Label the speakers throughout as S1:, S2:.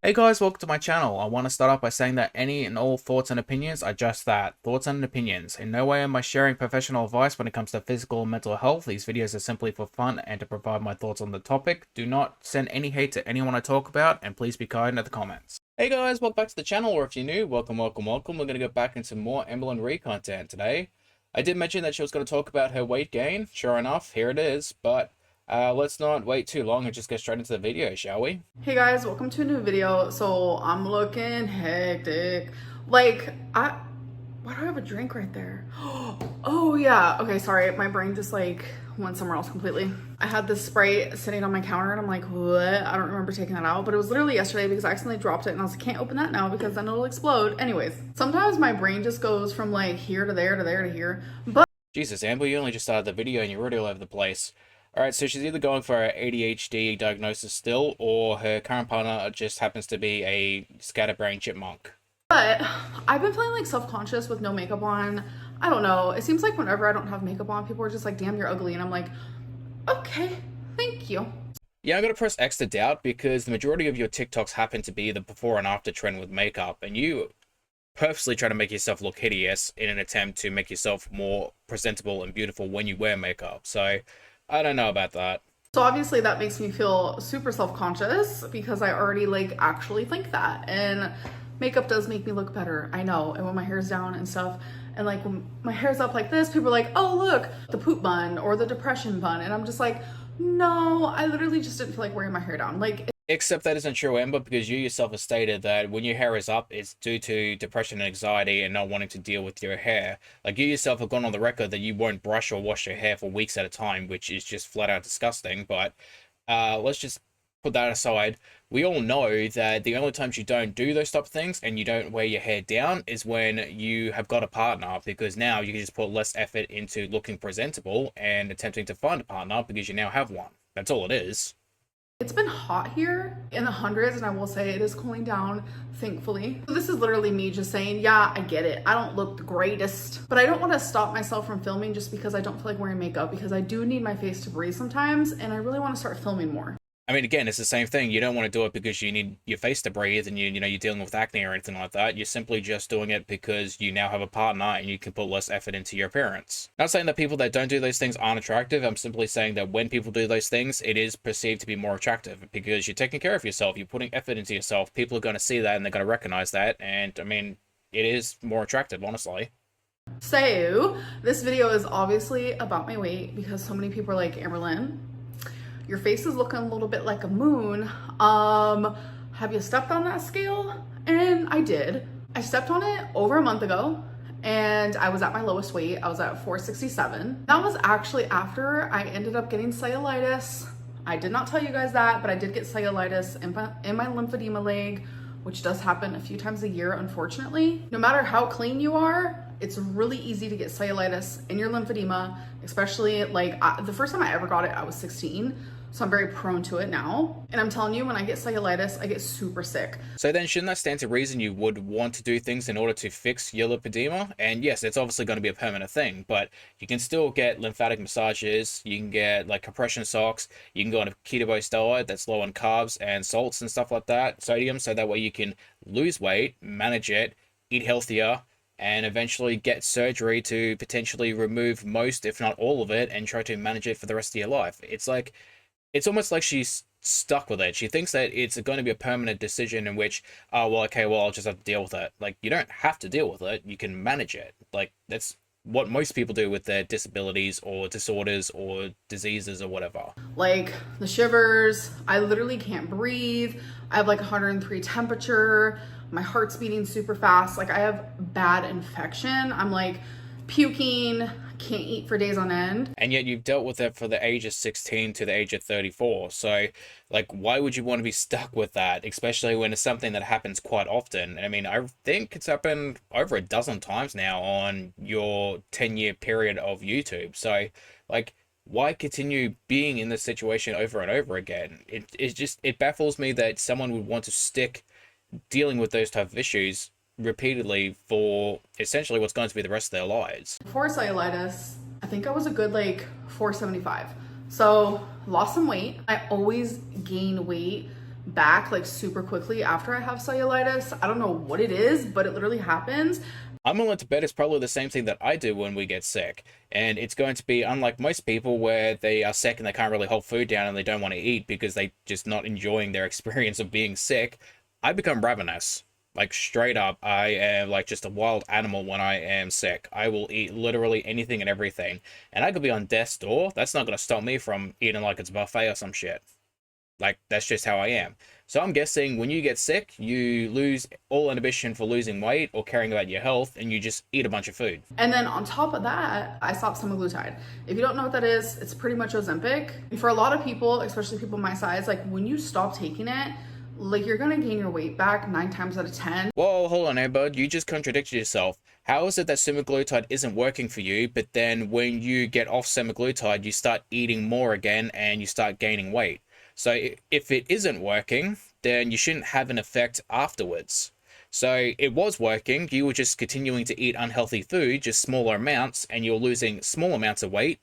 S1: Hey guys, welcome to my channel. I want to start off by saying that any and all thoughts and opinions are just that, thoughts and opinions. In no way am I sharing professional advice when it comes to physical and mental health. These videos are simply for fun and to provide my thoughts on the topic. Do not send any hate to anyone I talk about, and please be kind in the comments. Hey guys, welcome back to the channel, or if you're new, welcome. We're going to go back into more Emily Ree content today. I did mention that she was going to talk about her weight gain. Sure enough, here it is, but let's not wait too long and just get straight into the video, shall we?
S2: Hey guys, welcome to a new video. So I'm looking hectic. Why do I have a drink right there? Oh yeah, okay, sorry. My brain just went somewhere else completely. I had this Sprite sitting on my counter and I'm like, what? I don't remember taking that out, but it was literally yesterday because I accidentally dropped it and I was like, can't open that now because then it'll explode. Anyways, sometimes my brain just goes from like here to there to there to here, but
S1: Jesus, Amber, you only just started the video and you're already all over the place. Alright, so she's either going for an ADHD diagnosis still, or her current partner just happens to be a scatterbrained chipmunk.
S2: I've been feeling like self-conscious with no makeup on. I don't know. It seems like whenever I don't have makeup on, people are just like, damn, you're ugly. And I'm like, okay, thank you.
S1: Yeah, I'm going to press X to doubt because the majority of your TikToks happen to be the before and after trend with makeup, and you purposely try to make yourself look hideous in an attempt to make yourself more presentable and beautiful when you wear makeup. So, I don't know about that.
S2: So obviously that makes me feel super self-conscious because I already actually think that. And makeup does make me look better. I know. And when my hair's down and stuff, and like when my hair's up like this, people are like, oh, look, the poop bun or the depression bun. And I'm just like, no, I literally just didn't feel like wearing my hair down.
S1: Except that isn't true, Amber, because you yourself have stated that when your hair is up, it's due to depression and anxiety and not wanting to deal with your hair. Like, you yourself have gone on the record that you won't brush or wash your hair for weeks at a time, which is just flat out disgusting. But let's just put that aside. We all know that the only times you don't do those type of things and you don't wear your hair down is when you have got a partner, because now you can just put less effort into looking presentable and attempting to find a partner because you now have one. That's all it is.
S2: It's been hot here in the hundreds, and I will say it is cooling down, thankfully. So this is literally me just saying, yeah, I get it. I don't look the greatest, but I don't want to stop myself from filming just because I don't feel like wearing makeup, because I do need my face to breathe sometimes, and I really want to start filming more.
S1: I mean, again, it's the same thing. You don't want to do it because you need your face to breathe and you're dealing with acne or anything like that. You're simply just doing it because you now have a partner and you can put less effort into your appearance. Not saying that people that don't do those things aren't attractive. I'm simply saying that when people do those things, it is perceived to be more attractive because you're taking care of yourself. You're putting effort into yourself. People are going to see that and they're going to recognize that. And I mean, it is more attractive, honestly.
S2: So this video is obviously about my weight because so many people are like, Amberlyn, your face is looking a little bit like a moon. Have you stepped on that scale? And I did. I stepped on it over a month ago and I was at my lowest weight. I was at 467. That was actually after I ended up getting cellulitis. I did not tell you guys that, but I did get cellulitis in my lymphedema leg, which does happen a few times a year, unfortunately. No matter how clean you are, it's really easy to get cellulitis in your lymphedema, especially the first time I ever got it, I was 16. So I'm very prone to it now. And I'm telling you, when I get cellulitis, I get super sick.
S1: So then shouldn't that stand to reason you would want to do things in order to fix your lymphedema? And yes, it's obviously going to be a permanent thing, but you can still get lymphatic massages, you can get like compression socks, you can go on a keto-based diet that's low on carbs and salts and stuff like that, sodium, so that way you can lose weight, manage it, eat healthier, and eventually get surgery to potentially remove most, if not all of it, and try to manage it for the rest of your life. It's almost like she's stuck with it. She thinks that it's going to be a permanent decision in which, oh, well, okay, well, I'll just have to deal with it. Like, you don't have to deal with it. You can manage it. Like, that's what most people do with their disabilities or disorders or diseases or whatever.
S2: Like the shivers, I literally can't breathe. I have like 103 temperature. My heart's beating super fast. Like I have bad infection. I'm like puking. Can't eat for days on end.
S1: And yet you've dealt with it for the age of 16 to the age of 34. So, like, why would you want to be stuck with that? Especially when it's something that happens quite often. I mean, I think it's happened over a dozen times now on your 10-year period of YouTube. So, like, why continue being in this situation over and over again? It baffles me that someone would want to stick dealing with those type of issues repeatedly for essentially what's going to be the rest of their lives.
S2: Before cellulitis, I think I was a good 475. So lost some weight. I always gain weight back like super quickly after I have cellulitis. I don't know what it is, but it literally happens.
S1: I'm willing to bet it's probably the same thing that I do when we get sick. And it's going to be unlike most people where they are sick and they can't really hold food down and they don't want to eat because they just not enjoying their experience of being sick. I become ravenous. Like straight up, I am like just a wild animal when I am sick. I will eat literally anything and everything. And I could be on death's door. That's not going to stop me from eating like it's a buffet or some shit. Like, that's just how I am. So I'm guessing when you get sick, you lose all inhibition for losing weight or caring about your health, and you just eat a bunch of food.
S2: And then on top of that, I stopped semaglutide. If you don't know what that is, it's pretty much Ozempic. For a lot of people, especially people my size, like when you stop taking it, like you're gonna gain your weight back 9 times out of 10.
S1: Whoa, hold on, bud. You just contradicted yourself. How is it that semaglutide isn't working for you, but then when you get off semaglutide, you start eating more again and you start gaining weight? So if it isn't working, then you shouldn't have an effect afterwards. So it was working, you were just continuing to eat unhealthy food, just smaller amounts, and you're losing small amounts of weight,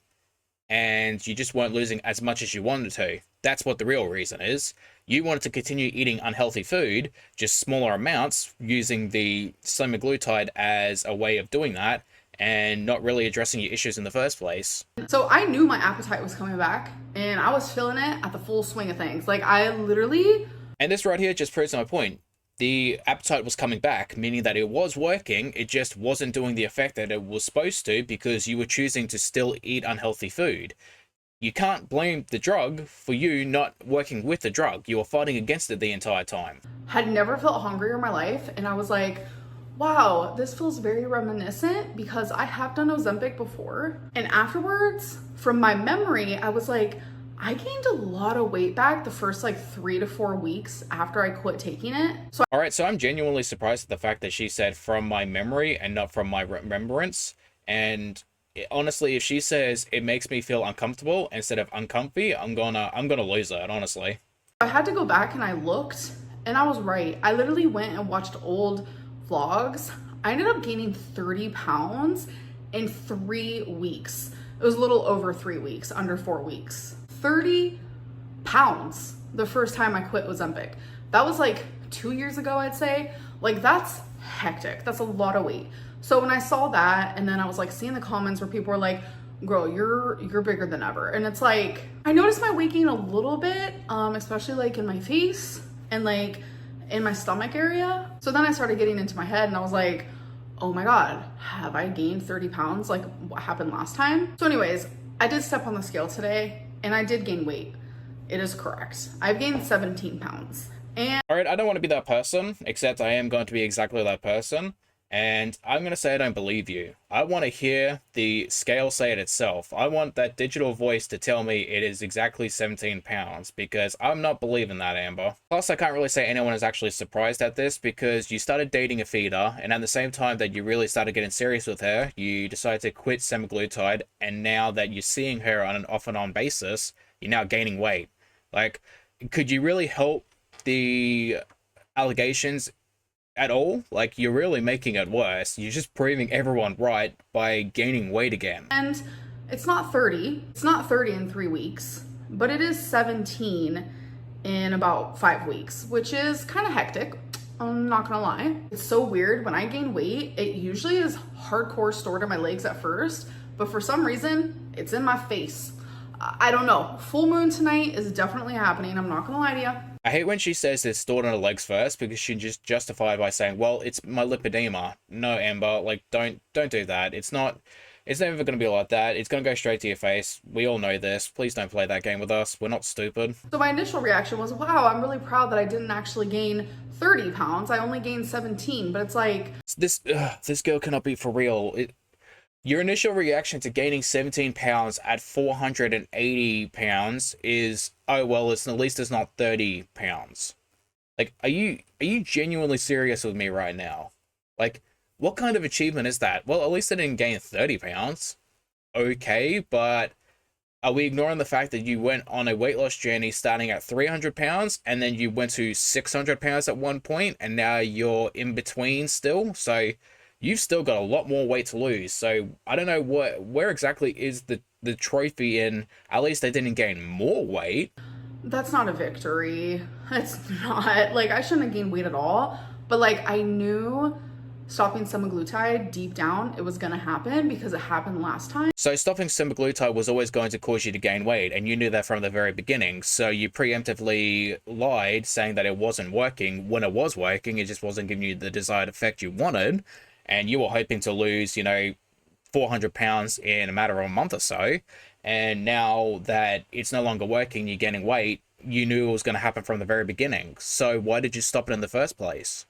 S1: and you just weren't losing as much as you wanted to. That's what the real reason is. You wanted to continue eating unhealthy food, just smaller amounts, using the semaglutide as a way of doing that, and not really addressing your issues in the first place.
S2: So I knew my appetite was coming back and I was feeling it at the full swing of things. Like I literally.
S1: And this right here just proves my point. The appetite was coming back, meaning that it was working, it just wasn't doing the effect that it was supposed to because you were choosing to still eat unhealthy food. You can't blame the drug for you not working with the drug. You were fighting against it the entire time.
S2: Had never felt hungrier in my life, and I was like, wow, this feels very reminiscent because I have done Ozempic before. And afterwards, from my memory, I was like, I gained a lot of weight back the first like 3 to 4 weeks after I quit taking it. So
S1: Alright, so I'm genuinely surprised at the fact that she said from my memory and not from my remembrance. And honestly, if she says it makes me feel uncomfortable instead of uncomfy, I'm gonna lose it, honestly.
S2: I had to go back and I looked, and I was right. I literally went and watched old vlogs. I ended up gaining 30 pounds in 3 weeks. It was a little over 3 weeks, under 4 weeks. 30 pounds the first time I quit Ozempic. That was like 2 years ago, I'd say. Like that's hectic. That's a lot of weight. So when I saw that, and then I was like seeing the comments where people were like, girl, you're bigger than ever. And it's like, I noticed my weight gain a little bit, especially like in my face and like in my stomach area. So then I started getting into my head and I was like, oh my God, have I gained 30 pounds like what happened last time? So anyways, I did step on the scale today and I did gain weight. It is correct. I've gained 17 pounds. And
S1: Alright, I don't want to be that person, except I am going to be exactly that person. And I'm going to say I don't believe you. I want to hear the scale say it itself. I want that digital voice to tell me it is exactly 17 pounds, because I'm not believing that, Amber. Plus, I can't really say anyone is actually surprised at this, because you started dating a feeder, and at the same time that you really started getting serious with her, you decided to quit semaglutide, and now that you're seeing her on an off-and-on basis, you're now gaining weight. Like, could you really help the allegations at all? Like, you're really making it worse. You're just proving everyone right by gaining weight again.
S2: and it's not 30. It's not 30 in 3 weeks, but it is 17 in about 5 weeks, which is kind of hectic. I'm not gonna lie. It's so weird. When I gain weight, it usually is hardcore stored in my legs at first, but for some reason, it's in my face. I don't know. Full moon tonight is definitely happening. I'm not gonna lie to you.
S1: I hate when she says it's stored on her legs first, because she just justify it by saying, well, it's my lipedema. No, Amber, like, don't do that. It's never going to be like that. It's going to go straight to your face. We all know this. Please don't play that game with us. We're not stupid.
S2: So my initial reaction was, wow, I'm really proud that I didn't actually gain 30 pounds. I only gained 17, but it's like...
S1: This girl cannot be for real. Your initial reaction to gaining 17 pounds at 480 pounds is, oh, well, at least it's not 30 pounds. Like, are you genuinely serious with me right now? Like, what kind of achievement is that? Well, at least I didn't gain 30 pounds. Okay, but are we ignoring the fact that you went on a weight loss journey starting at 300 pounds and then you went to 600 pounds at one point and now you're in between still? So you've still got a lot more weight to lose. So I don't know where exactly is the trophy in, at least they didn't gain more weight.
S2: That's not a victory. It's not. Like, I shouldn't have gained weight at all. But, like, I knew stopping semaglutide deep down, it was going to happen because it happened last time.
S1: So stopping semaglutide was always going to cause you to gain weight, and you knew that from the very beginning. So you preemptively lied, saying that it wasn't working when it was working. It just wasn't giving you the desired effect you wanted. And you were hoping to lose, 400 pounds in a matter of a month or so. And now that it's no longer working, you're gaining weight, you knew it was going to happen from the very beginning. So why did you stop it in the first place?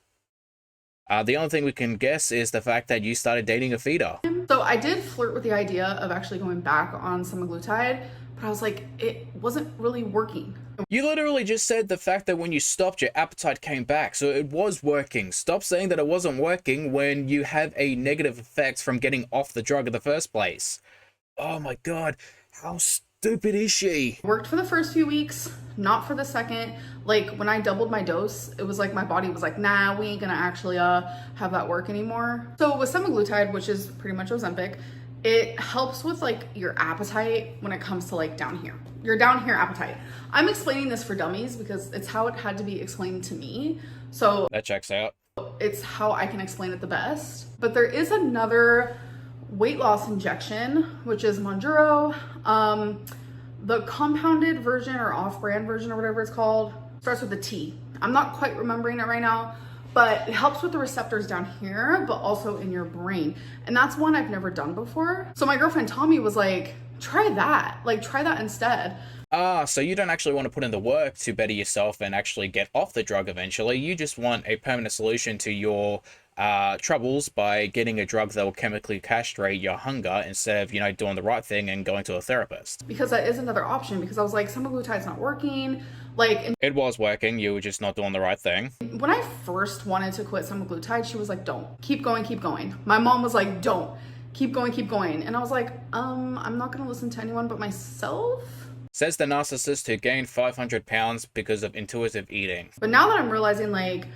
S1: The only thing we can guess is the fact that you started dating a feeder.
S2: So I did flirt with the idea of actually going back on semaglutide, but I was like, it wasn't really working.
S1: You literally just said the fact that when you stopped, your appetite came back, so it was working. Stop saying that it wasn't working when you have a negative effect from getting off the drug in the first place. Oh my god, how stupid is she?
S2: Worked for the first few weeks, not for the second. Like, when I doubled my dose, it was like my body was like, nah, we ain't gonna actually have that work anymore. So with semaglutide, which is pretty much Ozempic, it helps with like your appetite when it comes to like down here. Your down here appetite. I'm explaining this for dummies because it's how it had to be explained to me. So
S1: that checks out.
S2: It's how I can explain it the best. But there is another weight loss injection, which is Monjuro. The compounded version or off-brand version or whatever it's called starts with a T. I'm not quite remembering it right now, but it helps with the receptors down here, but also in your brain. And that's one I've never done before. So my girlfriend Tommy was like, try that. Like, try that instead.
S1: So you don't actually want to put in the work to better yourself and actually get off the drug eventually. You just want a permanent solution to your troubles by getting a drug that will chemically castrate your hunger instead of, doing the right thing and going to a therapist.
S2: Because that is another option, because I was like, semaglutide's not working. Like,
S1: it was working, you were just not doing the right thing.
S2: When I first wanted to quit semaglutide, she was like, don't. Keep going, keep going. My mom was like, don't. Keep going, keep going. And I was like, I'm not gonna listen to anyone but myself.
S1: Says the narcissist who gained 500 pounds because of intuitive eating.
S2: But now that I'm realizing, like,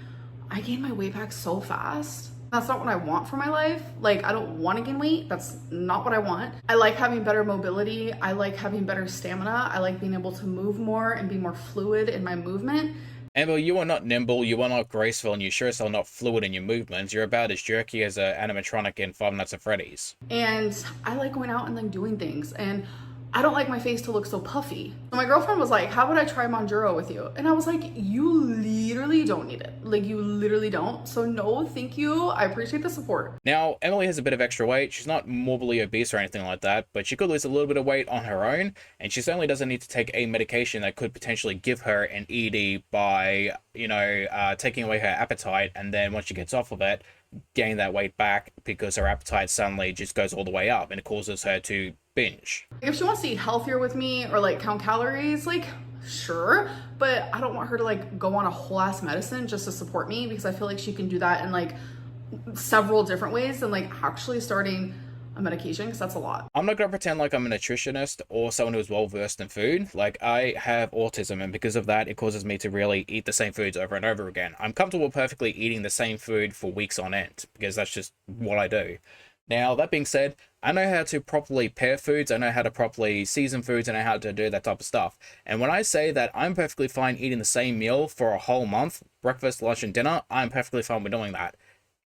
S2: I gained my weight back so fast. That's not what I want for my life. Like, I don't want to gain weight. That's not what I want. I like having better mobility. I like having better stamina. I like being able to move more and be more fluid in my movement.
S1: Amber, you are not nimble, you are not graceful, and you sure as hell not fluid in your movements. You're about as jerky as an animatronic in Five Nights at Freddy's.
S2: And I like going out and like doing things. And I don't like my face to look so puffy. So my girlfriend was like, how would I try Monjuro with you? And I was like, you literally don't need it. Like, you literally don't. So no, thank you. I appreciate the support.
S1: Now, Emily has a bit of extra weight. She's not morbidly obese or anything like that, but she could lose a little bit of weight on her own, and she certainly doesn't need to take a medication that could potentially give her an ED by, taking away her appetite, and then once she gets off of it, gain that weight back because her appetite suddenly just goes all the way up and it causes her to binge.
S2: If she wants to eat healthier with me or like count calories, like, sure, but I don't want her to like go on a whole ass medicine just to support me, because I feel like she can do that in like several different ways than like actually starting a medication, because that's a lot.
S1: I'm not going to pretend like I'm a nutritionist or someone who's well versed in food. Like, I have autism, and because of that, it causes me to really eat the same foods over and over again. I'm comfortable perfectly eating the same food for weeks on end because that's just what I do. Now, that being said, I know how to properly pair foods, I know how to properly season foods, and I know how to do that type of stuff. And when I say that I'm perfectly fine eating the same meal for a whole month, breakfast, lunch, and dinner, I'm perfectly fine with doing that.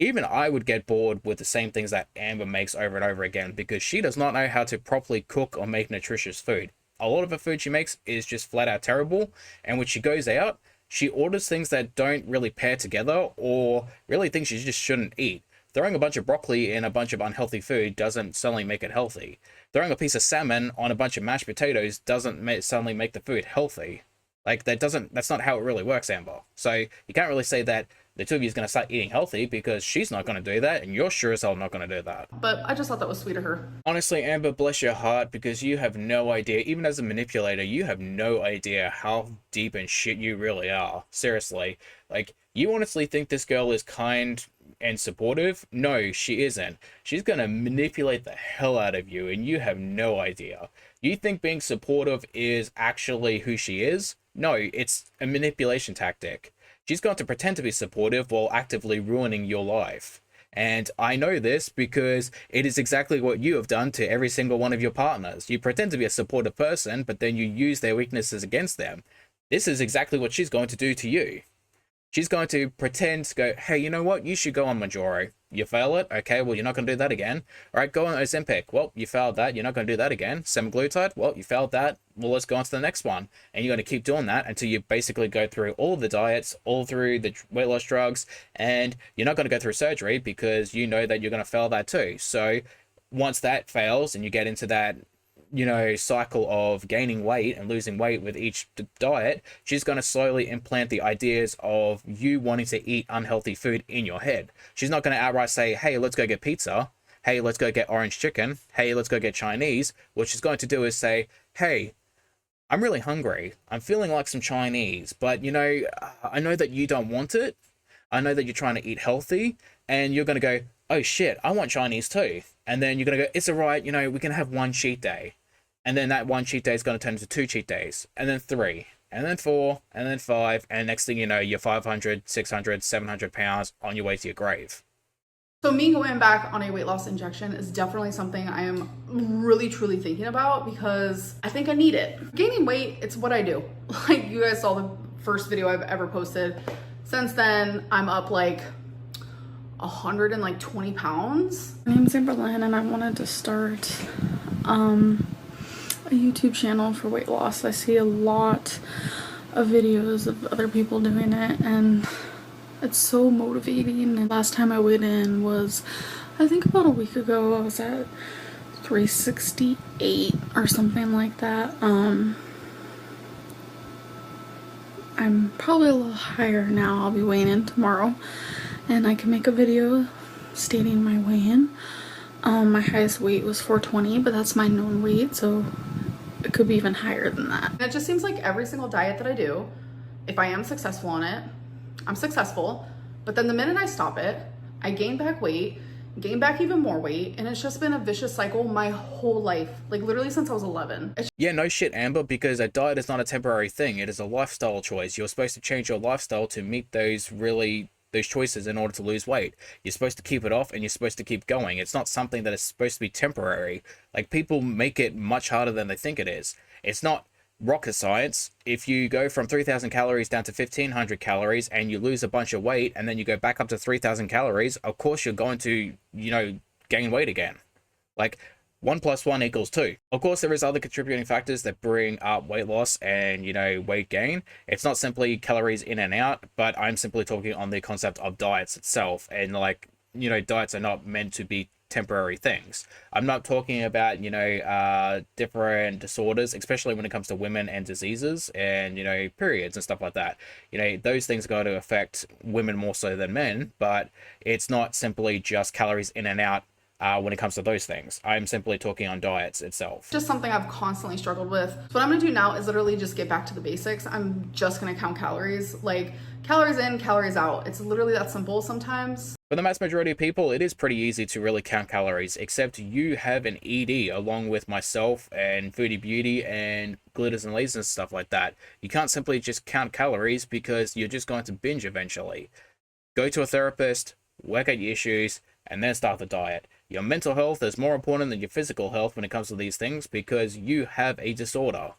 S1: Even I would get bored with the same things that Amber makes over and over again because she does not know how to properly cook or make nutritious food. A lot of the food she makes is just flat out terrible, and when she goes out, she orders things that don't really pair together or really things she just shouldn't eat. Throwing a bunch of broccoli in a bunch of unhealthy food doesn't suddenly make it healthy. Throwing a piece of salmon on a bunch of mashed potatoes doesn't suddenly make the food healthy. Like, that's not how it really works, Amber. So you can't really say that the two of you is going to start eating healthy because she's not going to do that and you're sure as hell not going to do that.
S2: But I just thought that was sweet of her.
S1: Honestly, Amber, bless your heart, because you have no idea, even as a manipulator, you have no idea how deep in shit you really are. Seriously. Like, you honestly think this girl is kind and supportive? No, she isn't. She's gonna manipulate the hell out of you, and you have no idea. You think being supportive is actually who she is? No, it's a manipulation tactic. She's going to pretend to be supportive while actively ruining your life. And I know this because it is exactly what you have done to every single one of your partners. You pretend to be a supportive person, but then you use their weaknesses against them. This is exactly what she's going to do to you. She's going to pretend to go, hey, you know what? You should go on Majoro. You fail it? Okay, well, you're not going to do that again. All right, go on Ozempic. Well, you failed that. You're not going to do that again. Semaglutide? Well, you failed that. Well, let's go on to the next one. And you're going to keep doing that until you basically go through all of the diets, all through the weight loss drugs, and you're not going to go through surgery because you know that you're going to fail that too. So once that fails and you get into that cycle of gaining weight and losing weight with each diet, she's going to slowly implant the ideas of you wanting to eat unhealthy food in your head. She's not going to outright say, hey, let's go get pizza. Hey, let's go get orange chicken. Hey, let's go get Chinese. What she's going to do is say, hey, I'm really hungry. I'm feeling like some Chinese, but I know that you don't want it. I know that you're trying to eat healthy, and you're going to go, oh shit, I want Chinese too. And then you're going to go, it's all right, we can have one cheat day. And then that one cheat day is going to turn into 2 cheat days, and then 3, and then 4, and then 5, and next thing you know, you're 500, 600, 700 pounds on your way to your grave.
S2: So me going back on a weight loss injection is definitely something I am really truly thinking about because I think I need it. Gaining weight, it's what I do. Like you guys saw the first video I've ever posted. Since then, I'm up like 120 pounds. My name's Amberlynn and I wanted to start a YouTube channel for weight loss. I see a lot of videos of other people doing it and it's so motivating. And last time I went in was, I think about a week ago. I was at 368 or something like that. I'm probably a little higher now. I'll be weighing in tomorrow and I can make a video stating my weigh-in. My highest weight was 420, but that's my known weight, so it could be even higher than that. And it just seems like every single diet that I do, if I am successful on it, I'm successful, but then the minute I stop it, I gain back weight, gain back even more weight, and it's just been a vicious cycle my whole life, like literally since I was 11.
S1: Yeah, no shit, Amber, because a diet is not a temporary thing. It is a lifestyle choice. You're supposed to change your lifestyle to meet those choices in order to lose weight. You're supposed to keep it off and you're supposed to keep going. It's not something that is supposed to be temporary. Like, people make it much harder than they think it is. It's not rocket science. If you go from 3,000 calories down to 1,500 calories and you lose a bunch of weight and then you go back up to 3,000 calories, of course you're going to, gain weight again. Like, 1 + 1 = 2. Of course, there is other contributing factors that bring up weight loss and, weight gain. It's not simply calories in and out, but I'm simply talking on the concept of diets itself. And diets are not meant to be temporary things. I'm not talking about, different disorders, especially when it comes to women and diseases and, periods and stuff like that. Those things are going to affect women more so than men, but it's not simply just calories in and out. When it comes to those things, I'm simply talking on diets itself.
S2: Just something I've constantly struggled with. So what I'm gonna do now is literally just get back to the basics. I'm just gonna count calories, like calories in, calories out. It's literally that simple sometimes.
S1: For the mass majority of people, it is pretty easy to really count calories, except you have an ED along with myself and Foodie Beauty and Glitters and Lasers and stuff like that. You can't simply just count calories because you're just going to binge eventually. Go to a therapist, work out your issues, and then start the diet. Your mental health is more important than your physical health when it comes to these things because you have a disorder.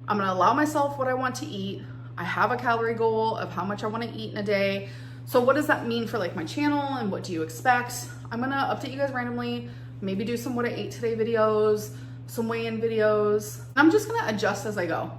S2: I'm gonna allow myself what I want to eat. I have a calorie goal of how much I want to eat in a day. So what does that mean for like my channel and what do you expect? I'm gonna update you guys randomly, maybe do some what I ate today videos, some weigh-in videos. I'm just gonna adjust as I go,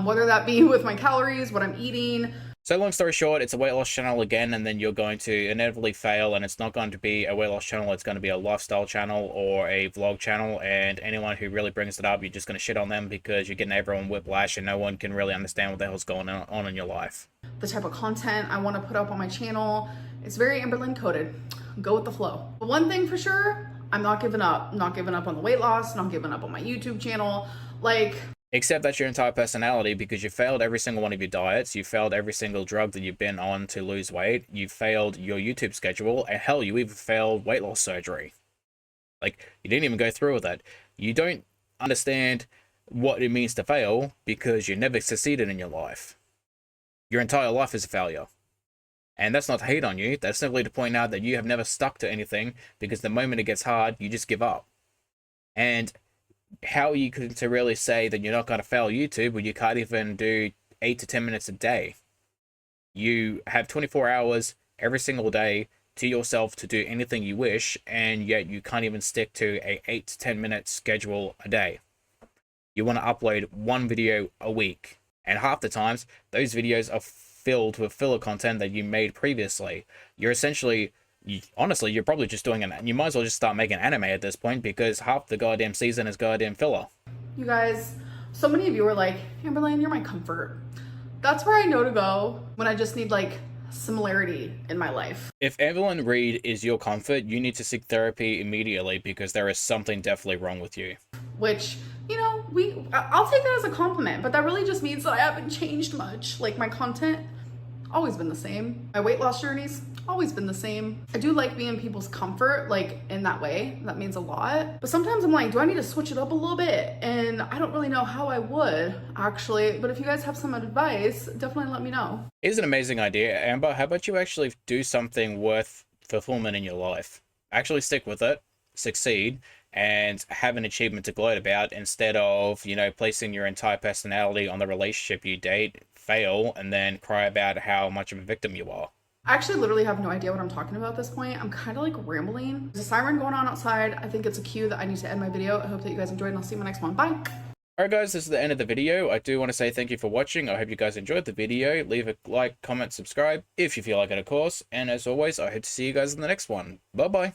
S2: whether that be with my calories, what I'm eating.
S1: So long story short, it's a weight loss channel again, and then you're going to inevitably fail, and it's not going to be a weight loss channel, it's going to be a lifestyle channel or a vlog channel, and anyone who really brings it up, you're just going to shit on them because you're getting everyone whiplash and no one can really understand what the hell's going on in your life.
S2: The type of content I want to put up on my channel, it's very Amberlynn coded. Go with the flow. But one thing for sure, I'm not giving up. I'm not giving up on the weight loss, not giving up on my YouTube channel.
S1: Except that's your entire personality because you failed every single one of your diets, you failed every single drug that you've been on to lose weight, you failed your YouTube schedule, and hell, you even failed weight loss surgery. Like, you didn't even go through with it. You don't understand what it means to fail because you never succeeded in your life. Your entire life is a failure. And that's not to hate on you, that's simply to point out that you have never stuck to anything because the moment it gets hard, you just give up. And how you could to really say that you're not going to fail YouTube when you can't even do 8 to 10 minutes a day. You have 24 hours every single day to yourself to do anything you wish, and yet you can't even stick to a 8 to 10 minute schedule a day. You want to upload one video a week, and half the times those videos are filled with filler content that you made previously. You're essentially, honestly, you're probably just doing you might as well just start making anime at this point, because half the goddamn season is goddamn filler.
S2: You guys, so many of you are like, Amberlynn, you're my comfort. That's where I know to go when I just need like similarity in my life.
S1: If Evelyn Reed is your comfort, you need to seek therapy immediately, because there is something definitely wrong with you.
S2: Which, you know, I'll take that as a compliment, but that really just means that I haven't changed much. Like, my content, always been the same. My weight loss journeys, always been the same. I do like being people's comfort, like, in that way. That means a lot. But sometimes I'm like, do I need to switch it up a little bit? And I don't really know how I would, actually. But if you guys have some advice, definitely let me know.
S1: Here's an amazing idea, Amber. How about you actually do something worth fulfillment in your life? Actually stick with it, succeed, and have an achievement to gloat about, instead of, you know, placing your entire personality on the relationship you date, fail, and then cry about how much of a victim you are.
S2: I actually literally have no idea what I'm talking about at this point. I'm kind of like rambling. There's a siren going on outside. I think it's a cue that I need to end my video. I hope that you guys enjoyed, and I'll see you in my next one. Bye.
S1: Alright guys, this is the end of the video. I do want to say thank you for watching. I hope you guys enjoyed the video. Leave a like, comment, subscribe if you feel like it, of course. And as always, I hope to see you guys in the next one. Bye bye.